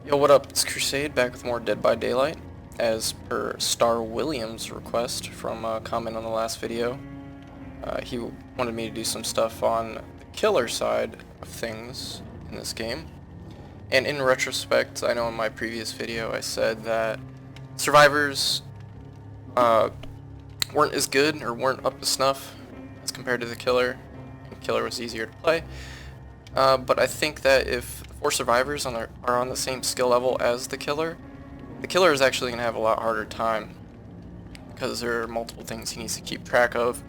Yo, what up? It's Crusade, back with more Dead by Daylight. As per Star Williams' request from a comment on the last video, he wanted me to do some stuff on the killer side of things in this game. And in retrospect, I know in my previous video I said that survivors weren't as good or weren't up to snuff as compared to the killer. The killer was easier to play. But I think that if the 4 survivors are on the same skill level as the killer is actually going to have a lot harder time, because there are multiple things he needs to keep track of,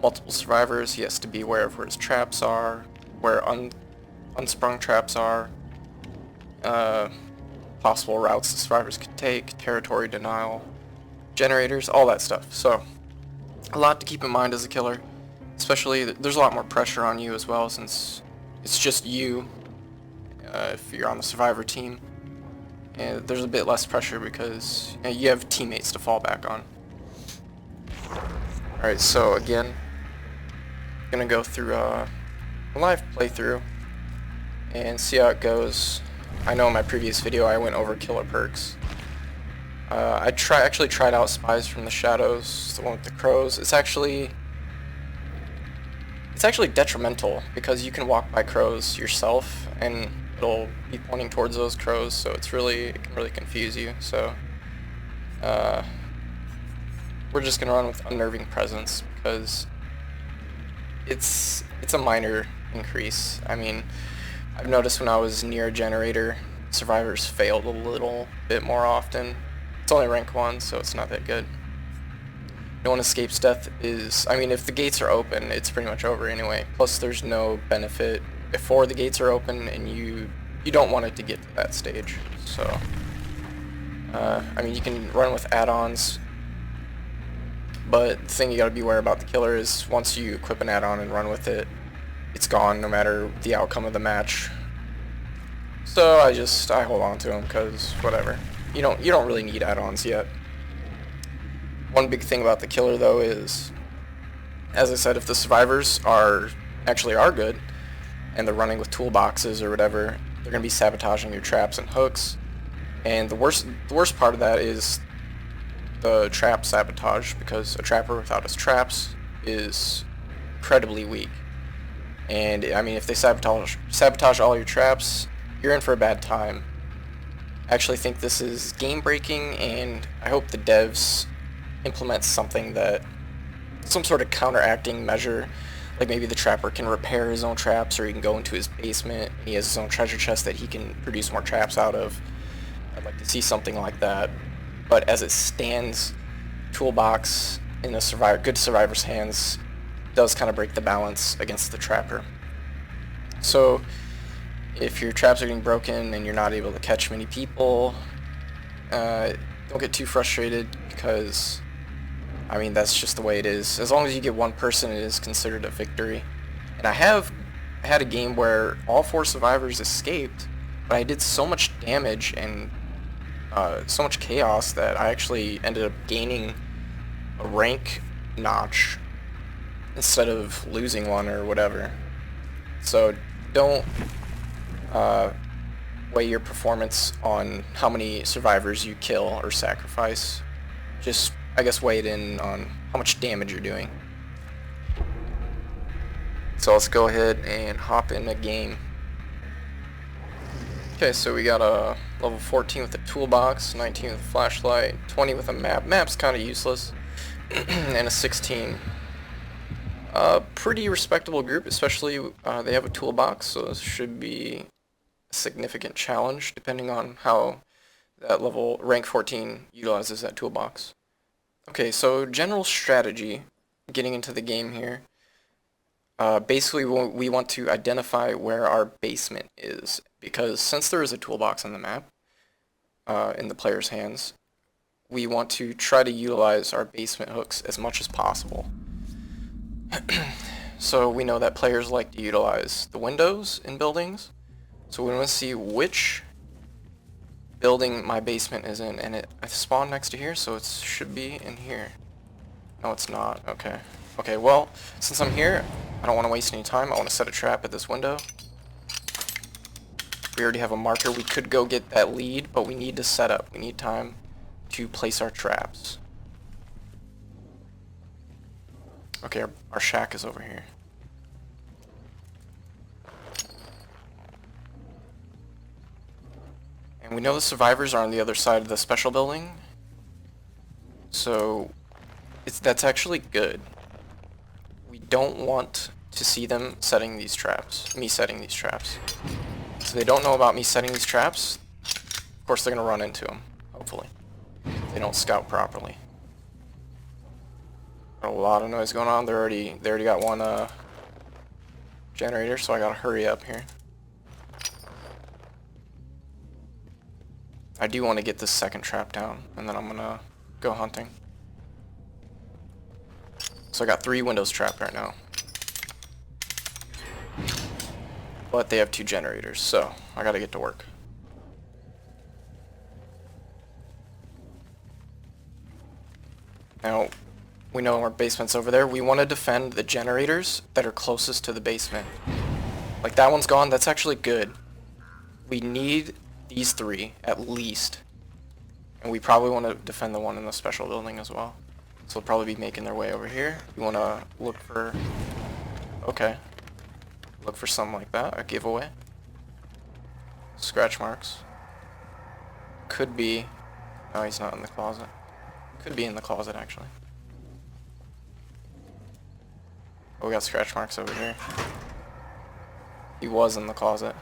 multiple survivors, he has to be aware of where his traps are, where unsprung traps are, possible routes the survivors could take, territory denial, generators, all that stuff. So, a lot to keep in mind as a killer, especially there's a lot more pressure on you as well, since it's just you if you're on the survivor team. And there's a bit less pressure because you have teammates to fall back on. Alright, so again, I'm gonna go through a live playthrough and see how it goes. I know in my previous video I went over killer perks. I actually tried out Spies from the Shadows, the one with the crows. It's actually detrimental because you can walk by crows yourself and it'll be pointing towards those crows, so it can really confuse you. So we're just gonna run with Unnerving Presence because it's a minor increase. I mean, I've noticed when I was near a generator, survivors failed a little bit more often. It's only rank 1, so it's not that good. No one escapes death is, I mean, if the gates are open, it's pretty much over anyway. Plus, there's no benefit before the gates are open, and you don't want it to get to that stage. So, I mean, you can run with add-ons, but the thing you gotta be aware about the killer is once you equip an add-on and run with it, it's gone no matter the outcome of the match. So I hold on to them because whatever. You don't really need add-ons yet. One big thing about the killer though is, as I said, if the survivors are good and they're running with toolboxes or whatever, they're going to be sabotaging your traps and hooks. And the worst part of that is the trap sabotage, because a trapper without his traps is incredibly weak. And I mean, if they sabotage all your traps, you're in for a bad time. I actually think this is game breaking, and I hope the devs implement something some sort of counteracting measure, like maybe the trapper can repair his own traps, or he can go into his basement and he has his own treasure chest that he can produce more traps out of. I'd like to see something like that. But as it stands, toolbox in a good survivor's hands does kind of break the balance against the trapper. So if your traps are getting broken and you're not able to catch many people, don't get too frustrated, because I mean, that's just the way it is. As long as you get one person, it is considered a victory. And I had a game where all 4 survivors escaped, but I did so much damage and so much chaos that I actually ended up gaining a rank notch instead of losing one or whatever. So don't weigh your performance on how many survivors you kill or sacrifice. Just, I guess, weigh it in on how much damage you're doing. So let's go ahead and hop in a game. Okay, so we got a level 14 with a toolbox, 19 with a flashlight, 20 with a map. Map's kind of useless, and a 16. Pretty respectable group, especially they have a toolbox, so this should be a significant challenge depending on how that level rank 14 utilizes that toolbox. Okay, so general strategy, getting into the game here. Basically, we want to identify where our basement is, because since there is a toolbox on the map, in the player's hands, we want to try to utilize our basement hooks as much as possible. So we know that players like to utilize the windows in buildings, so we want to see which building my basement is in, and I spawned next to here, so it should be in here. No, it's not. Okay, well, since I'm here, I don't want to waste any time. I want to set a trap at this window. We already have a marker. We could go get that lead, but we need to set up. We need time to place our traps. Okay, our shack is over here. And we know the survivors are on the other side of the special building. So that's actually good. We don't want to see them setting these traps. Me setting these traps. So they don't know about me setting these traps. Of course they're gonna run into them, hopefully. They don't scout properly. A lot of noise going on. They already got one generator, so I gotta hurry up here. I do want to get this second trap down, and then I'm gonna go hunting. So I got 3 windows trapped right now. But they have 2 generators, so I gotta get to work. Now, we know our basement's over there. We want to defend the generators that are closest to the basement. Like that one's gone, that's actually good. We need these 3, at least. And we probably want to defend the one in the special building as well. So they'll probably be making their way over here. You want to look for... Okay. Look for something like that, a giveaway. Scratch marks. Could be... No, he's not in the closet. Could be in the closet, actually. Oh, we got scratch marks over here. He was in the closet.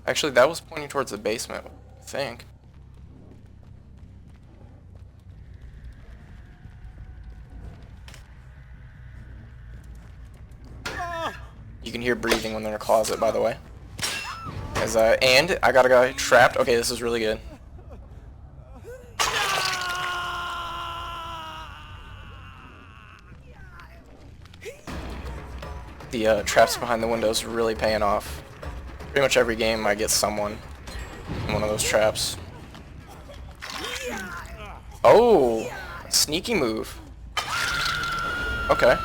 Actually, that was pointing towards the basement, I think. You can hear breathing when they're in a closet, by the way. And I got a guy trapped. Okay, this is really good. The traps behind the windows are really paying off. Pretty much every game I get someone in one of those traps. Oh, sneaky move. Okay,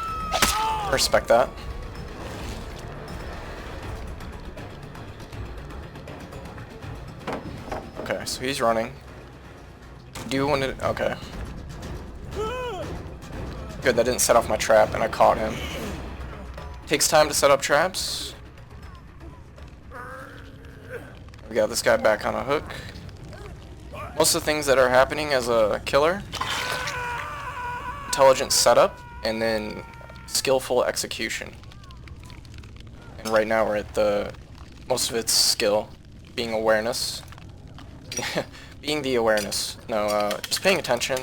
respect that. Okay, so he's running. Do you want to... Okay. Good, that didn't set off my trap and I caught him. Takes time to set up traps. We got this guy back on a hook. Most of the things that are happening as a killer, intelligent setup, and then skillful execution. And right now we're at the, most of it's skill, being awareness. Being the awareness. No, just paying attention,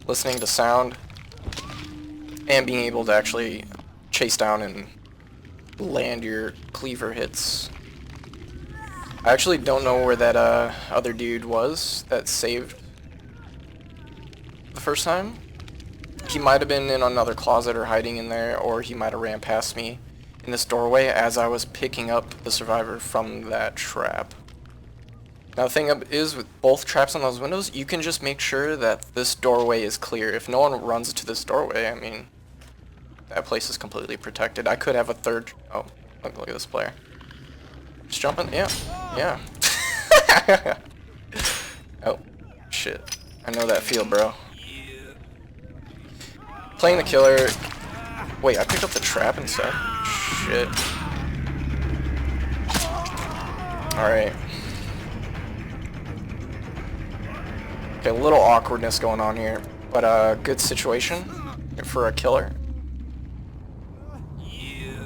listening to sound, and being able to actually chase down and land your cleaver hits. I actually don't know where that other dude was that saved the first time. He might have been in another closet or hiding in there, or he might have ran past me in this doorway as I was picking up the survivor from that trap. Now the thing is, with both traps on those windows, you can just make sure that this doorway is clear. If no one runs to this doorway, I mean, that place is completely protected. I could have a third... Oh, look at this player. Just jumping? Yeah. Yeah. Oh, shit. I know that feel, bro. Playing the killer... Wait, I picked up the trap instead? Shit. Alright. Okay, a little awkwardness going on here, but a good situation for a killer.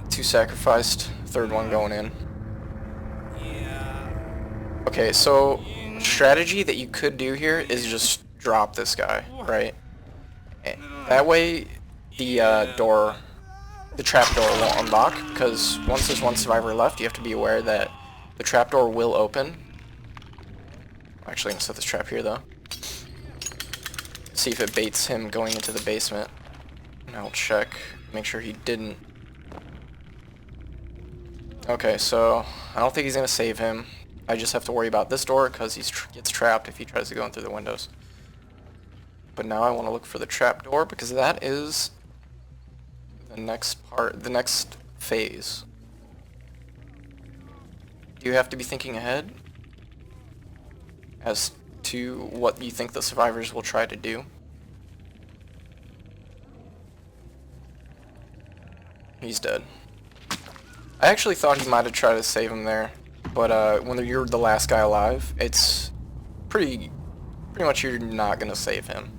2 sacrificed, 3rd one going in. Okay, so strategy that you could do here is just drop this guy, right? That way the trap door won't unlock, because once there's one survivor left, you have to be aware that the trap door will open. I'm actually gonna set this trap here though. See if it baits him going into the basement. And I'll check, make sure he didn't. Okay, so I don't think he's gonna save him. I just have to worry about this door because he gets trapped if he tries to go in through the windows. But now I want to look for the trap door because that is the next part, the next phase. do have to be thinking ahead as to what you think the survivors will try to do. He's dead. I actually thought he might have tried to save him there, but when you're the last guy alive, it's pretty much you're not gonna save him.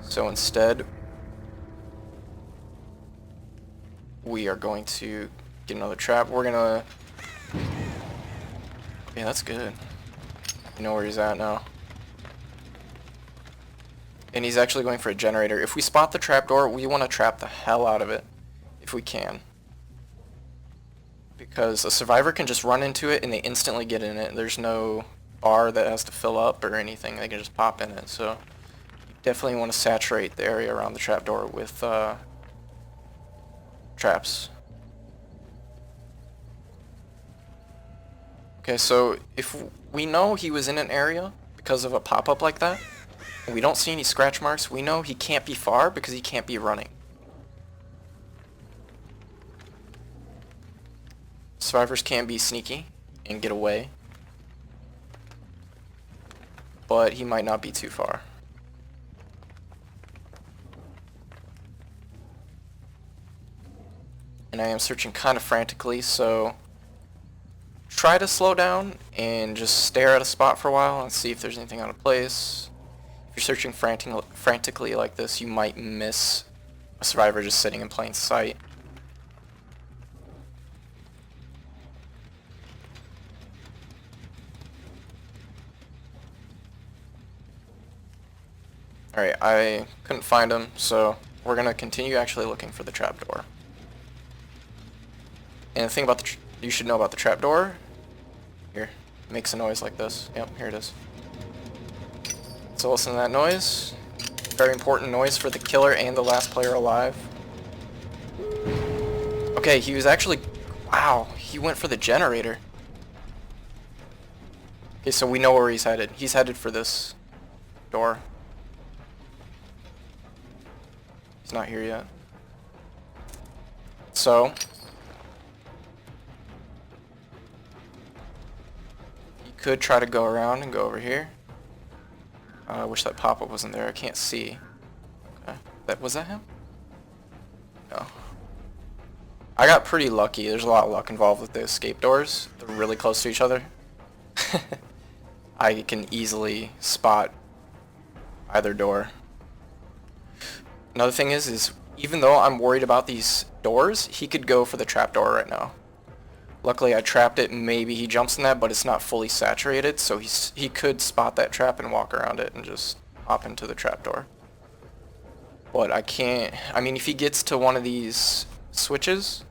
So instead, we are going to get another trap. We're gonna... Yeah, that's good. You know where he's at now. And he's actually going for a generator. If we spot the trapdoor, we want to trap the hell out of it, if we can. Because a survivor can just run into it and they instantly get in it. There's no bar that has to fill up or anything. They can just pop in it. So you definitely want to saturate the area around the trapdoor with traps. Okay, so if we know he was in an area because of a pop-up like that, and we don't see any scratch marks, we know he can't be far because he can't be running. Survivors can be sneaky and get away, but he might not be too far. And I am searching kind of frantically, so try to slow down and just stare at a spot for a while and see if there's anything out of place. If you're searching frantically like this, you might miss a survivor just sitting in plain sight. Alright, I couldn't find him, so we're going to continue actually looking for the trapdoor. And the thing about you should know about the trapdoor, here, it makes a noise like this. Yep, here it is. So listen to that noise. Very important noise for the killer and the last player alive. Okay, he was actually... Wow, he went for the generator. Okay, so we know where he's headed. He's headed for this door. He's not here yet. So... you could try to go around and go over here. I wish that pop-up wasn't there. I can't see. Okay. Was that him? No. I got pretty lucky. There's a lot of luck involved with the escape doors. They're really close to each other. I can easily spot either door. Another thing is even though I'm worried about these doors, he could go for the trapdoor right now. Luckily I trapped it, and maybe he jumps in that, but it's not fully saturated, so he could spot that trap and walk around it and just hop into the trapdoor. But I can't... I mean, if he gets to one of these switches,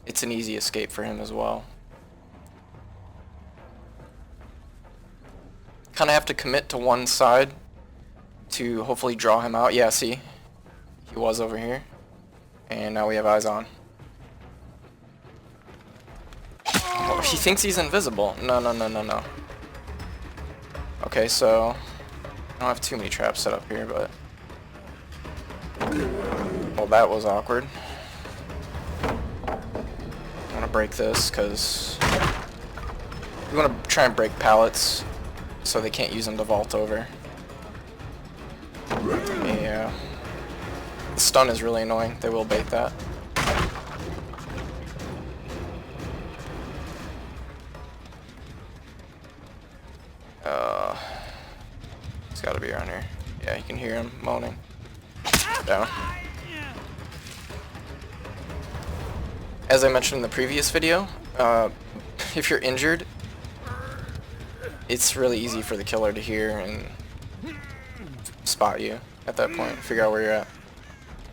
it's an easy escape for him as well. Kind of have to commit to one side to hopefully draw him out. Yeah, see? He was over here. And now we have eyes on. Oh, he thinks he's invisible. No, no, no, no, no. Okay, so... I don't have too many traps set up here, but... well, that was awkward. I want to break this, because... we want to try and break pallets, so they can't use them to vault over. Yeah. The stun is really annoying. They will bait that. He's gotta be around here. Yeah, you can hear him moaning. Down. As I mentioned in the previous video, if you're injured, it's really easy for the killer to hear and spot you at that point, figure out where you're at.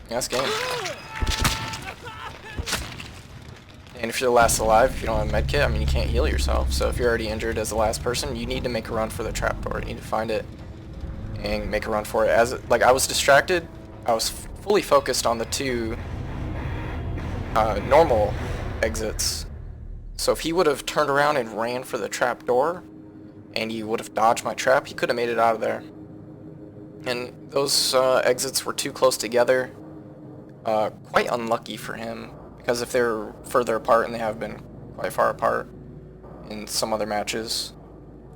Yeah, that's game. And if you're the last alive, if you don't have a med kit, I mean, you can't heal yourself. So if you're already injured as the last person, you need to make a run for the trapdoor. You need to find it and make a run for it. Like, I was distracted. I was fully focused on the two normal exits. So if he would have turned around and ran for the trapdoor, and he would have dodged my trap, he could have made it out of there. And those exits were too close together. Quite unlucky for him, because if they're further apart, and they have been quite far apart in some other matches,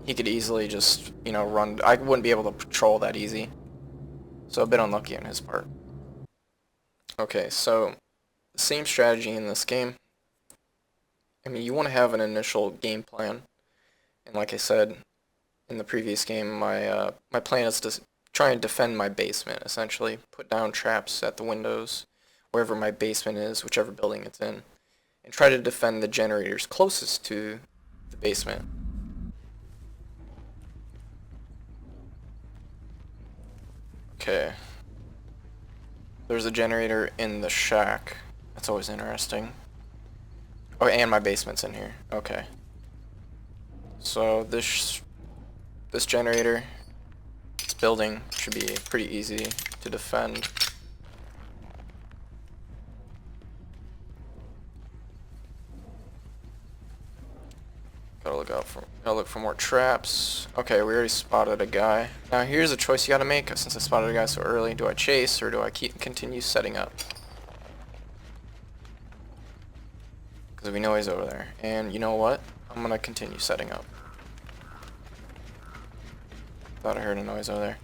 he could easily just, you know, run. I wouldn't be able to patrol that easy. So a bit unlucky on his part. Okay, so same strategy in this game. I mean, you want to have an initial game plan, and like I said in the previous game, my plan is to try and defend my basement, essentially. Put down traps at the windows, wherever my basement is, whichever building it's in, and try to defend the generators closest to the basement. Okay. There's a generator in the shack. That's always interesting. Oh, and my basement's in here. Okay. So this generator, this building should be pretty easy to defend. Gotta look for more traps. Okay, we already spotted a guy. Now here's a choice you gotta make. Since I spotted a guy so early, do I chase or do I continue setting up? Because we know he's over there. And you know what? I'm gonna continue setting up. Thought I heard a noise over there.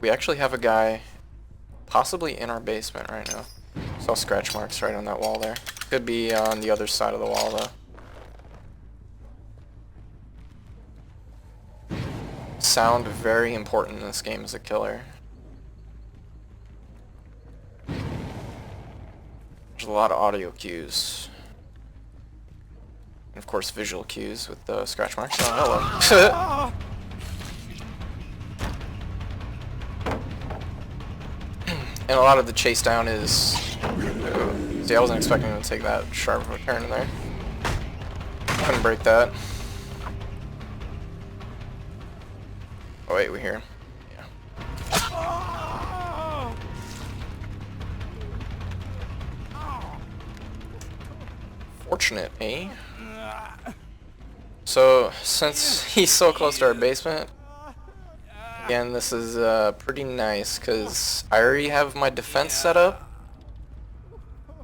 We actually have a guy possibly in our basement right now. Saw scratch marks right on that wall there. Could be on the other side of the wall though. Sound very important in this game as a killer. There's a lot of audio cues. And of course visual cues with the scratch marks. Oh, hello. And a lot of the chase down is... see, I wasn't expecting him to take that sharp of a turn in there. Couldn't break that. Oh wait, we hear him. Yeah. Fortunate, eh? So, since he's so close to our basement, again, this is pretty nice because I already have my defense set up,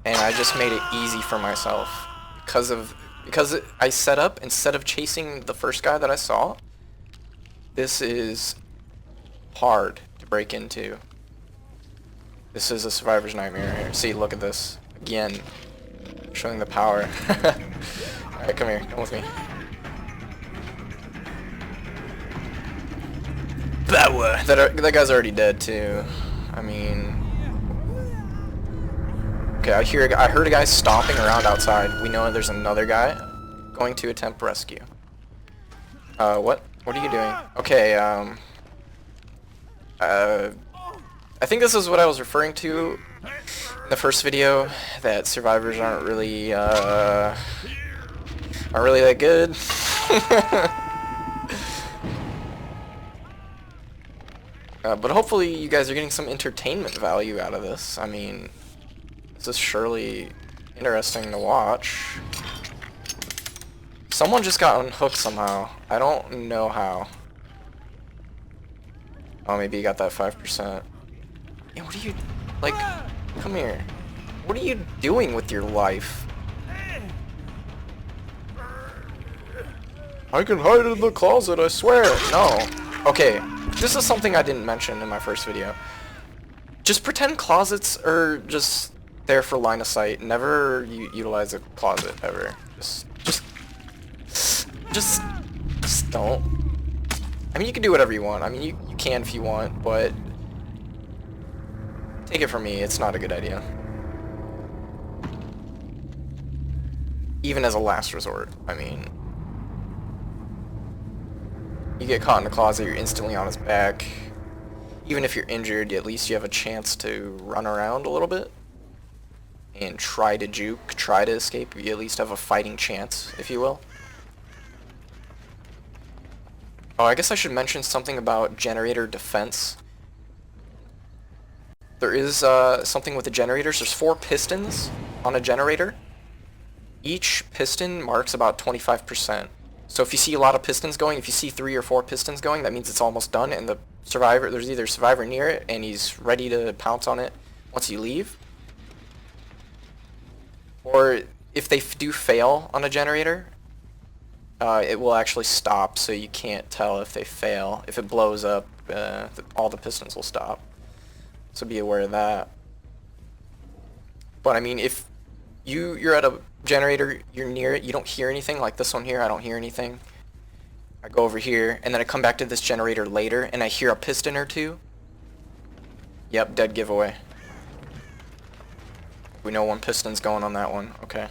and I just made it easy for myself because I set up instead of chasing the first guy that I saw. This is hard to break into. This is a survivor's nightmare here. See, look at this again, showing the power. All right, come here, come with me. That guy's already dead too. I mean, okay. I heard a guy stomping around outside. We know there's another guy going to attempt rescue. What are you doing? Okay. I think this is what I was referring to in the first video. That survivors aren't really that good. But hopefully you guys are getting some entertainment value out of this. I mean, this is surely interesting to watch. Someone just got unhooked somehow. I don't know how. Oh, maybe he got that 5%. Yeah, what are you... like, come here. What are you doing with your life? I can hide in the closet, I swear. No. Okay. This is something I didn't mention in my first video. Just pretend closets are just there for line of sight. Never utilize a closet ever. Just don't. I mean, you can do whatever you want. I mean, you can if you want, but take it from me, it's not a good idea. Even as a last resort, I mean. You get caught in a closet, you're instantly on his back. Even if you're injured, at least you have a chance to run around a little bit and try to juke, try to escape. You at least have a fighting chance, if you will. Oh, I guess I should mention something about generator defense. There is something with the generators. There's 4 pistons on a generator. Each piston marks about 25%. So if you see a lot of pistons going, if you see 3 or 4 pistons going, that means it's almost done, and the survivor, there's either a survivor near it and he's ready to pounce on it once you leave, or if they do fail on a generator, it will actually stop, so you can't tell if they fail. If it blows up, all the pistons will stop. So be aware of that. But I mean, if you're at a generator, you're near it, you don't hear anything, like this one here, I don't hear anything. I go over here, and then I come back to this generator later, and I hear a piston or two. Yep, dead giveaway. We know one piston's going on that one. Okay.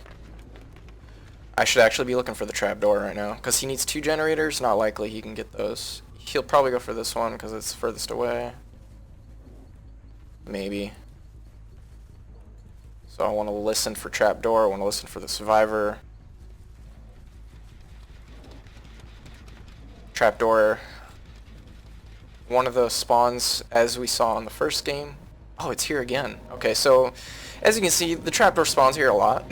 I should actually be looking for the trapdoor right now, because he needs 2 generators. Not likely he can get those. He'll probably go for this one, because it's furthest away. Maybe. So I want to listen for trapdoor. I want to listen for the survivor. Trapdoor. One of the spawns, as we saw in the first game. Oh, it's here again. Okay, so as you can see, the trapdoor spawns here a lot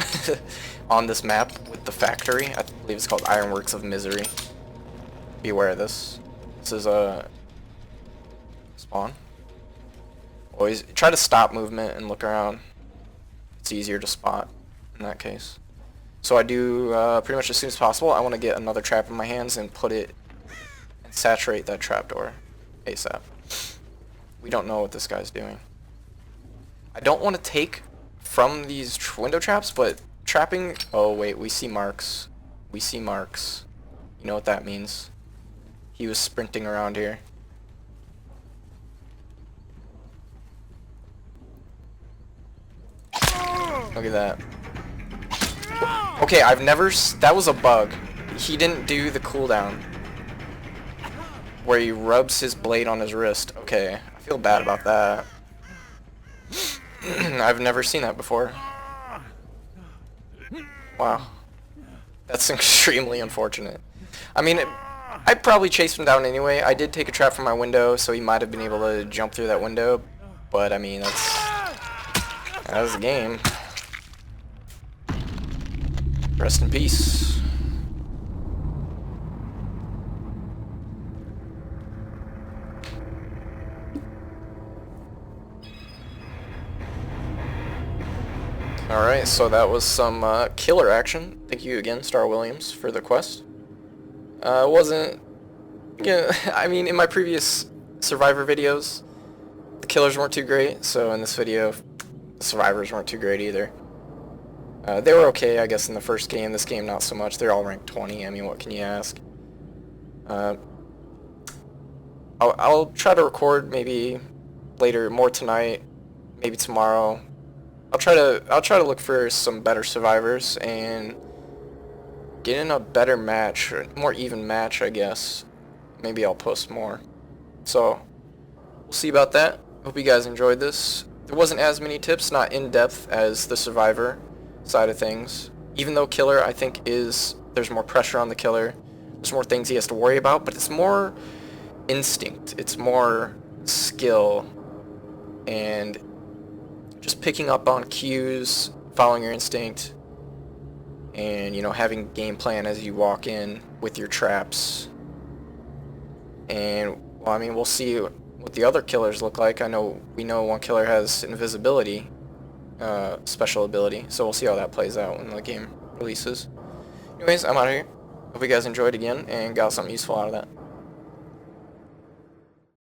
on this map with the factory. I believe it's called Ironworks of Misery. Be aware of this. This is a spawn. Always try to stop movement and look around. It's easier to spot in that case. So I do pretty much as soon as possible. I want to get another trap in my hands and put it and saturate that trapdoor ASAP. We don't know what this guy's doing. I don't want to take from these window traps, but trapping... Oh wait, we see marks. We see marks. You know what that means. He was sprinting around here. Look at that. Okay, I've never... That was a bug. He didn't do the cooldown where he rubs his blade on his wrist. Okay, I feel bad about that. I've never seen that before. Wow. That's extremely unfortunate. I mean, I probably chased him down anyway. I did take a trap from my window, so he might have been able to jump through that window. But, I mean, that was the game. Rest in peace. Alright, so that was some killer action. Thank you again, Star Williams, for the quest. Wasn't... Yeah, I mean, in my previous Survivor videos, the killers weren't too great, so in this video, the survivors weren't too great either. They were okay, I guess, in the first game. This game, not so much. They're all ranked 20. I mean, what can you ask? I'll try to record maybe later, more tonight, maybe tomorrow. I'll try to look for some better survivors and get in a better match, or more even match, I guess. Maybe I'll post more. So we'll see about that. Hope you guys enjoyed this. There wasn't as many tips, not in depth as the survivor side of things. Even though killer, I think, there's more pressure on the killer. There's more things he has to worry about, but it's more instinct. It's more skill and just picking up on cues, following your instinct, and, you know, having game plan as you walk in with your traps. And, well, I mean, we'll see what the other killers look like. We know one killer has invisibility, special ability, so we'll see how that plays out when the game releases. Anyways, I'm out of here. Hope you guys enjoyed again and got something useful out of that.